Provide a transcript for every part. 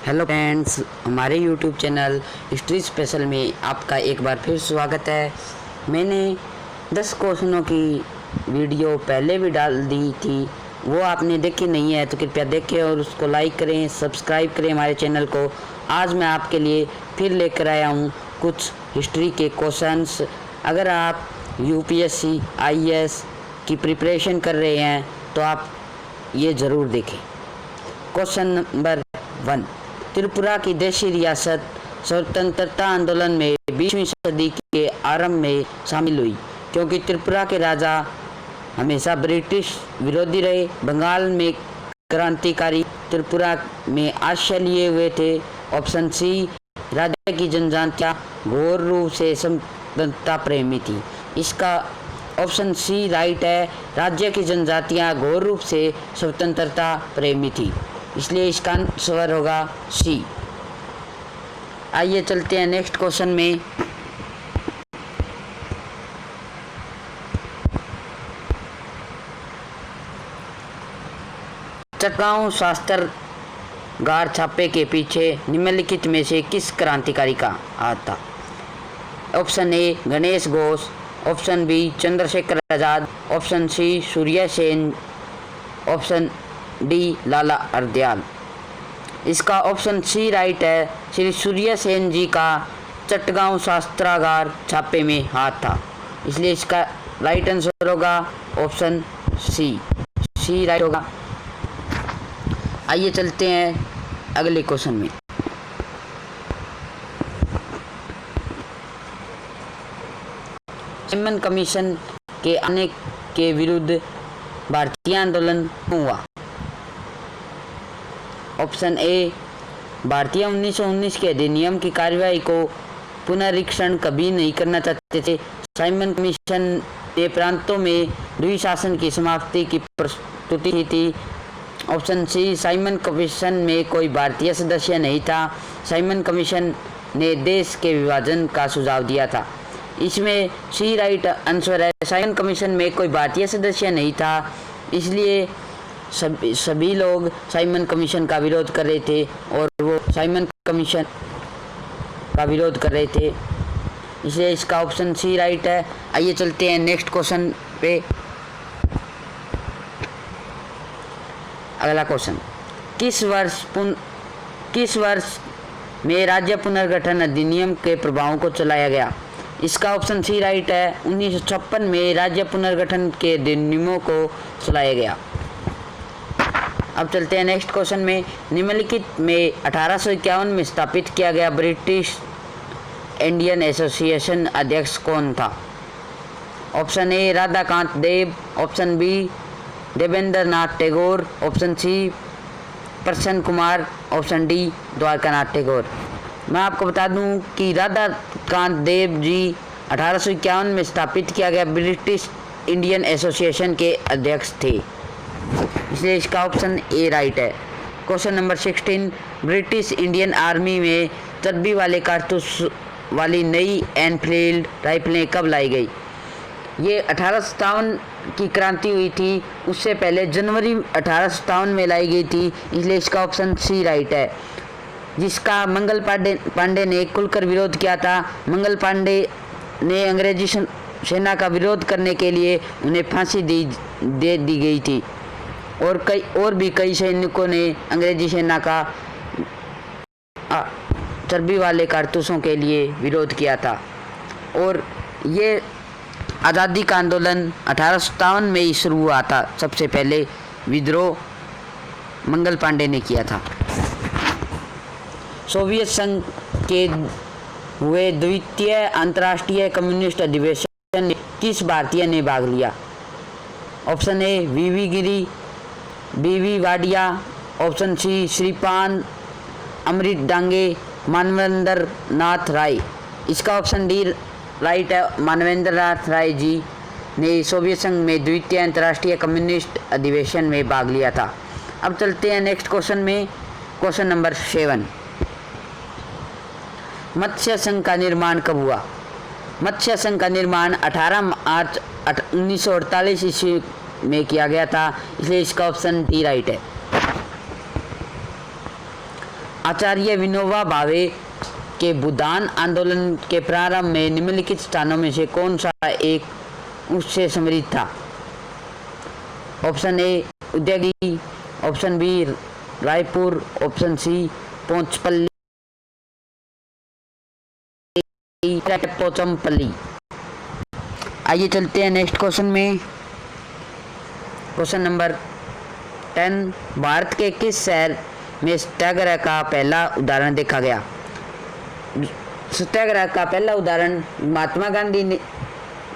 Hello friends, हमारे YouTube channel history special में आपका एक बार फिर स्वागत है। मैंने 10 क्वेश्चनों की वीडियो पहले भी डाल दी थी, वो आपने देखी नहीं है तो कृपया देखें और उसको लाइक करें, सब्सक्राइब करें हमारे चैनल को। आज मैं आपके लिए फिर लेकर आया हूँ कुछ हिस्ट्री के क्वेश्चंस। अगर आप यूपीएससी आईएएस की प्रिपरेशन कर रहे हैं तो आप ये ज़रूर देखें। क्वेश्चन नंबर 1, त्रिपुरा की देशी रियासत स्वतंत्रता आंदोलन में 20वीं सदी के आरंभ में शामिल हुई क्योंकि त्रिपुरा के राजा हमेशा ब्रिटिश विरोधी रहे। बंगाल में क्रांतिकारी त्रिपुरा में आश्रय लिए हुए थे। ऑप्शन सी, राज्य की जनजातियां घोर रूप से स्वतंत्रता प्रेमी थी। इसका ऑप्शन सी राइट है। राज्य की जनजातियां घोर रूप से स्वतंत्रता प्रेमी थी, इसलिए इसका आंसर होगा सी। आइए चलते हैं नेक्स्ट क्वेश्चन में। चटगांव शस्त्रागार छापे के पीछे निम्नलिखित में से किस क्रांतिकारी का हाथ था? Option A Ganesh Ghosh, option B Chandrashekhar Azad, option C Surya Sen, option D Lala Hardayal. इसका ऑप्शन सी राइट है। श्री सूर्य सेन जी का चटगांव शस्त्रागार छापे में हाथ था, इसलिए इसका राइट आंसर होगा ऑप्शन सी राइट होगा। आइए चलते हैं अगले क्वेश्चन में। साइमन कमीशन के आने के विरुद्ध भारतीय आंदोलन क्यों हुआ? ऑप्शन ए, भारतीय 1919 के अधिनियम की कार्यवाही को पुनरीक्षण कभी नहीं करना चाहते थे। साइमन कमीशन ने प्रांतों में द्विशासन की समाप्ति की प्रस्तुति की थी। ऑप्शन सी, साइमन कमीशन में कोई भारतीय सदस्य नहीं था। साइमन कमीशन ने देश के विभाजन का सुझाव दिया था, इसमें सी राइट आंसर है। साइमन कमीशन में कोई भारतीय सदस्य नहीं था, इसलिए सभी लोग साइमन कमीशन का विरोध कर रहे थे और वो साइमन कमीशन का विरोध कर रहे थे, इसलिए इसका ऑप्शन सी राइट है। आइए चलते हैं नेक्स्ट क्वेश्चन पे। अगला क्वेश्चन, किस वर्ष में राज्य पुनर्गठन अधिनियम के प्रभावों को चलाया गया? इसका ऑप्शन सी राइट है। 1956 में राज्य पुनर्गठन के अधिनियमों को चलाया गया। अब चलते हैं नेक्स्ट क्वेश्चन में। निम्नलिखित में 1851 में स्थापित किया गया ब्रिटिश इंडियन एसोसिएशन अध्यक्ष कौन था? Option A Radhakant Dev, option B Devendra Nath Tagore, option C Prasanna Kumar, option D Dwarkanath Tagore. मैं आपको बता दूं कि राधाकांत देव जी 1851 में स्थापित किया गया ब्रिटिश इंडियन एसोसिएशन के अध्यक्ष थे, इसलिए इसका ऑप्शन ए राइट है। Question number 16, British Indian army में चर्बी वाले कारतूस वाली नई एनफील्ड राइफलें कब लाई गई? ये 1857 की क्रांति हुई थी, उससे पहले जनवरी 1857 में लाई गई थी, इसलिए इसका ऑप्शन सी राइट है, जिसका मंगल पांडे ने खुलकर विरोध किया था। मंगल पांडे ने अंग्रेजी सेना का विरोध करने के लिए उन्हें फांसी दे दी गई थी और भी कई सैनिकों ने अंग्रेजी सेना का चर्बी वाले कारतूसों के लिए विरोध किया था। और ये आज़ादी का आंदोलन 1857 में ही शुरू हुआ था। सबसे पहले विद्रोह मंगल पांडे ने किया था। सोवियत संघ के हुए द्वितीय अंतर्राष्ट्रीय कम्युनिस्ट अधिवेशन में किस भारतीय ने भाग लिया? ऑप्शन ए वीवी गिरी, बीवी वाडिया, ऑप्शन सी श्रीपान अमृत डांगे, मानवेंद्र नाथ राय। इसका ऑप्शन डी राइट है। मानवेंद्र नाथ राय जी ने सोवियत संघ में द्वितीय अंतर्राष्ट्रीय कम्युनिस्ट अधिवेशन में भाग लिया था। अब चलते हैं नेक्स्ट क्वेश्चन में। क्वेश्चन नंबर 7, मत्स्य संघ का निर्माण कब हुआ? मत्स्य संघ का निर्माण 18 मार्च 1948 ईस्वी में किया गया था, इसलिए इसका ऑप्शन डी राइट है। आचार्य विनोबा भावे के भूदान आंदोलन के प्रारंभ में निम्नलिखित स्थानों में से कौन सा एक उससे समृद्ध था? Option A Udayagiri, option B Raipur, option C Pochampally, Pochampally. आइए चलते हैं नेक्स्ट क्वेश्चन में। क्वेश्चन नंबर 10, भारत के किस शहर में सत्याग्रह का पहला उदाहरण देखा गया? सत्याग्रह का पहला उदाहरण महात्मा गांधी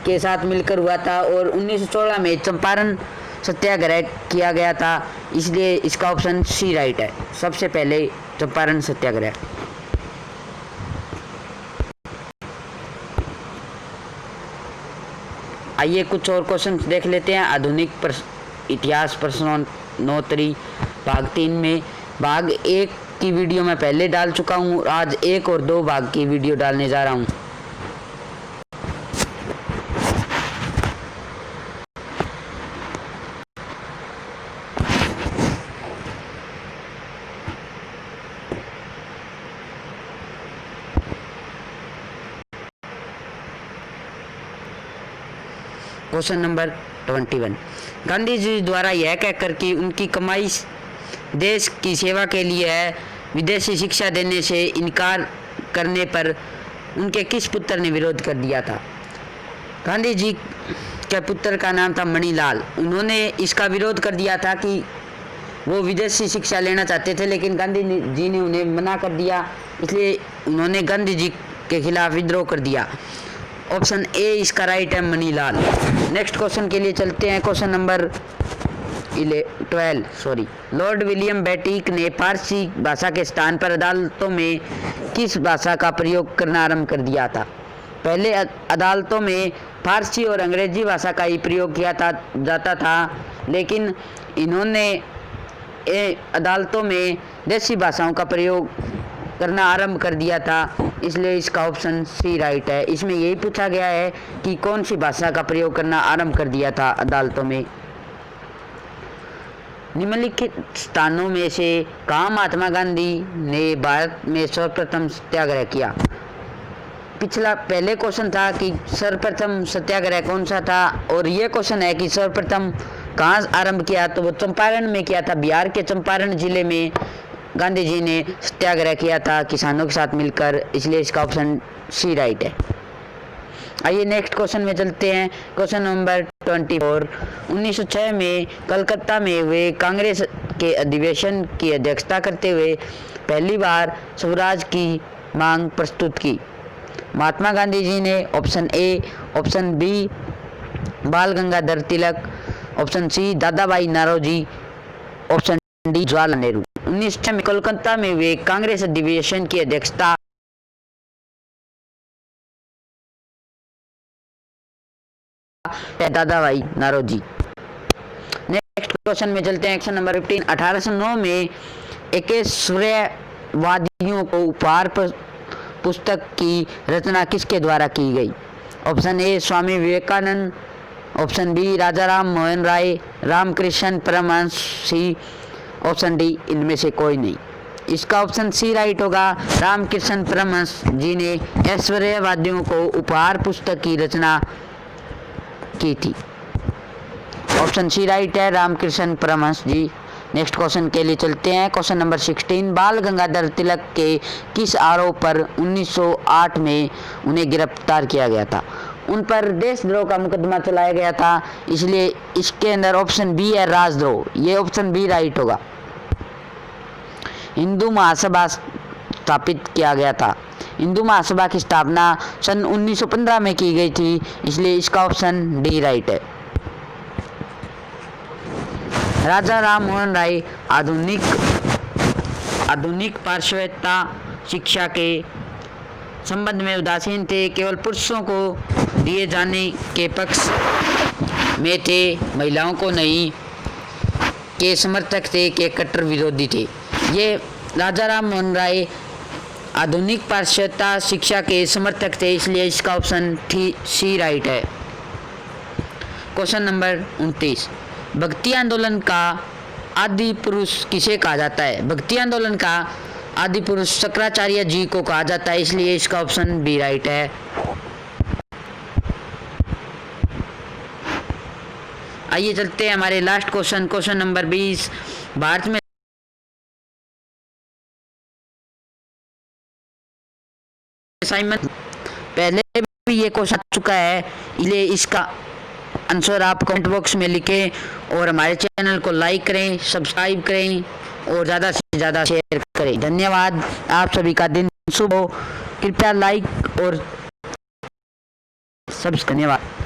के साथ मिलकर हुआ था और 1916 में चंपारण सत्याग्रह किया गया था, इसलिए इसका ऑप्शन सी राइट है। सबसे पहले चंपारण सत्याग्रह। आइए कुछ और क्वेश्चन देख लेते हैं। आधुनिक इतिहास प्रश्नोत्तरी भाग 3 में भाग 1 की वीडियो मैं पहले डाल चुका हूँ, आज 1 और 2 भाग की वीडियो डालने जा रहा हूँ। क्वेश्चन नंबर 21, गांधी जी द्वारा यह कहकर कि उनकी कमाई देश की सेवा के लिए है, विदेशी शिक्षा देने से इनकार करने पर उनके किस पुत्र ने विरोध कर दिया था? गांधी जी के पुत्र का नाम था मणिलाल। उन्होंने इसका विरोध कर दिया था कि वो विदेशी शिक्षा लेना चाहते थे, लेकिन गांधी जी ने उन्हें मना कर दिया, इसलिए उन्होंने गांधी जी के खिलाफ विद्रोह कर दिया। ऑप्शन ए इसका राइट है, मणिलाल। नेक्स्ट क्वेश्चन के लिए चलते हैं। Question number 12 Lord William Bentinck ने फारसी भाषा के स्थान पर अदालतों में किस भाषा का प्रयोग करना आरंभ कर दिया था? पहले अदालतों में फारसी और अंग्रेजी भाषा का ही प्रयोग किया जाता था, लेकिन इन्होंने अदालतों में देसी भाषाओं का प्रयोग करना आरंभ कर दिया था, इसलिए इसका ऑप्शन सी राइट है। इसमें यही पूछा गया है कि कौन सी भाषा का प्रयोग करना आरंभ कर दिया था अदालतों में। निम्नलिखित स्थानों में से कहाँ महात्मा गांधी ने भारत में सर्वप्रथम सत्याग्रह किया? पहले क्वेश्चन था कि सर्वप्रथम सत्याग्रह कौन सा था, और ये क्वेश्चन है कि सर्वप्रथम कहाँ आरंभ किया, तो वो चंपारण में किया था। बिहार के चंपारण जिले में गांधी जी ने सत्याग्रह किया था किसानों के साथ मिलकर, इसलिए इसका ऑप्शन सी राइट है। आइए नेक्स्ट क्वेश्चन में चलते हैं। क्वेश्चन नंबर 24, 1906 में कलकत्ता में हुए कांग्रेस के अधिवेशन की अध्यक्षता करते हुए पहली बार स्वराज की मांग प्रस्तुत की? महात्मा गांधी जी ने, ऑप्शन ए, ऑप्शन बी बाल गंगाधर तिलक, ऑप्शन सी दादा भाई नौरोजी, ऑप्शन डी जवाहरलाल नेहरू। 1906 में कोलकाता में हुए कांग्रेस अधिवेशन की अध्यक्षता दादा भाई नौरोजी। नेक्स्ट क्वेश्चन में चलते हैं। क्वेश्चन नंबर 15, 1809 में एकेश्वरवादियों को उपहार पुस्तक की रचना किसके द्वारा की गई? Option A Swami Vivekananda, option B Raja Ram Mohan Roy, Ramakrishna Paramhansa, option D इनमें से कोई नहीं। इसका ऑप्शन सी राइट होगा। रामकृष्ण परमहंस जी ने ऐश्वर्यवादियों को उपहार पुस्तक की रचना की थी। ऑप्शन सी राइट है, रामकृष्ण परमहंस जी। नेक्स्ट क्वेश्चन के लिए चलते हैं। क्वेश्चन नंबर 16, बाल गंगाधर तिलक के किस आरोप पर 1908 में उन्हें गिरफ्तार किया गया था? उन पर देशद्रोह का मुकदमा चलाया गया था, इसलिए इसके अंदर ऑप्शन बी है, राजद्रोह। ये ऑप्शन बी राइट होगा। हिंदू महासभा स्थापित किया गया था। हिंदू महासभा की स्थापना सन 1915 में की गई थी, इसलिए इसका ऑप्शन डी राइट है। राजा राम मोहन राय आधुनिक पाश्चात्य शिक्षा के संबंध में उदासीन थे, केवल पुरुषों को दिए जाने के पक्ष में थे, महिलाओं को नहीं के समर्थक थे, के कट्टर विरोधी थे। ये राजा राम मोहन राय आधुनिक पाश्चात्य शिक्षा के समर्थक थे, इसलिए इसका ऑप्शन सी राइट है। क्वेश्चन नंबर 29, भक्ति आंदोलन का आदि पुरुष किसे कहा जाता है? भक्ति आंदोलन का आदि पुरुष शंकराचार्य जी को कहा जाता है, इसलिए इसका ऑप्शन बी राइट है। आइए चलते हैं हमारे लास्ट क्वेश्चन नंबर 20। भारत में असाइनमेंट पहले भी ये क्वेश्चन आ चुका है, इसलिए इसका आंसर आप कमेंट बॉक्स में लिखें और हमारे चैनल को लाइक करें, सब्सक्राइब करें और ज़्यादा से ज़्यादा शेयर करें। धन्यवाद। आप सभी का दिन शुभ हो। कृपया लाइक और सब्सक्राइब। धन्यवाद।